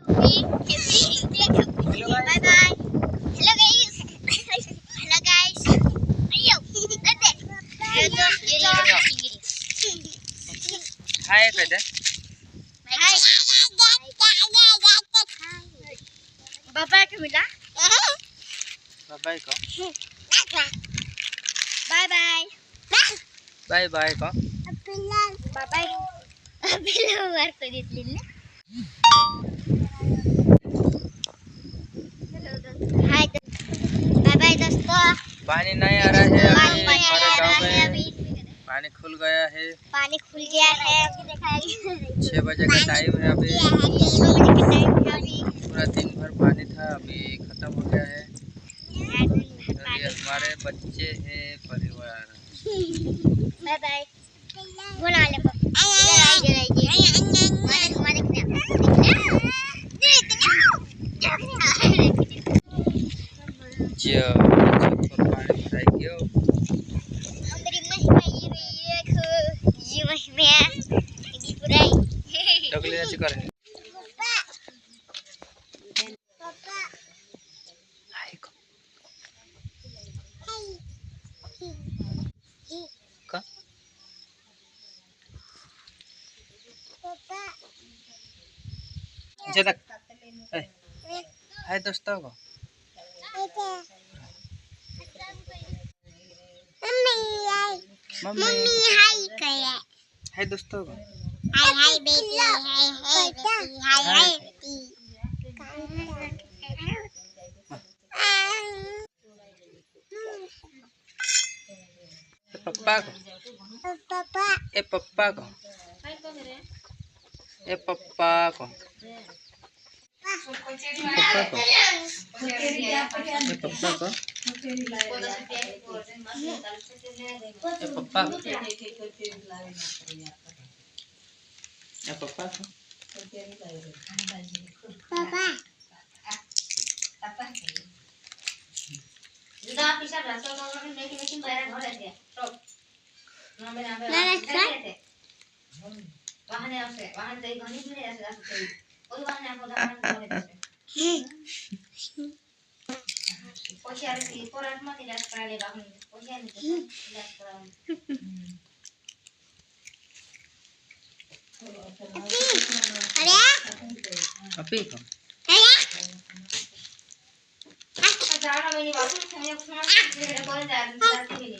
Bye bye. Hello guys. Hello guys. Ayo. Dede. Hai kada. Hai. Bye ke mila. Bye ko. Bye bye. Bye ko. Bye bye. Apila war ko ditling na. Hi bye bye दोस्तों। पानी नहीं आ रहा है पानी अभी नहीं हमारे आ गांव रहा है में। अभी। पानी खुल गया है। पानी खुल गया है। 6 बजे का टाइम है अभी। 6 बजे का टाइम है अभी। पूरा दिन भर पानी था, अभी खत्म हो गया है। और ये हमारे बच्चे हैं, परिवार। Bye bye. बोला ले पापा। इधर आइए। मारे जो पानी भराई गयो। Memberi mahmah ये महमया ini purai. डगले चकर है। पापा हाय को का पापा जदा हाय दोस्तों को मम्मी हाय करे। हाय दोस्तों को हाय हाय बेटी हाय बेटी हाय बेटी। पप्पा को पापा ए पप्पा को ए पप्पा को पप्पा को ए पप्पा को ए पप्पा को ए पप्पा को पापा Sudah bisa berasal kalau mesin bayar orang dia. Stop. Nama bahan yang saya, bahan dari bahan ini ya sudah selesai. Oh bahan yang aku dapat boleh. Posisi hari koran mah tidak sekali bahan. Posisi hari tidak sekali. अभी को Jangan ini bagus, saya cuma kau jangan ini.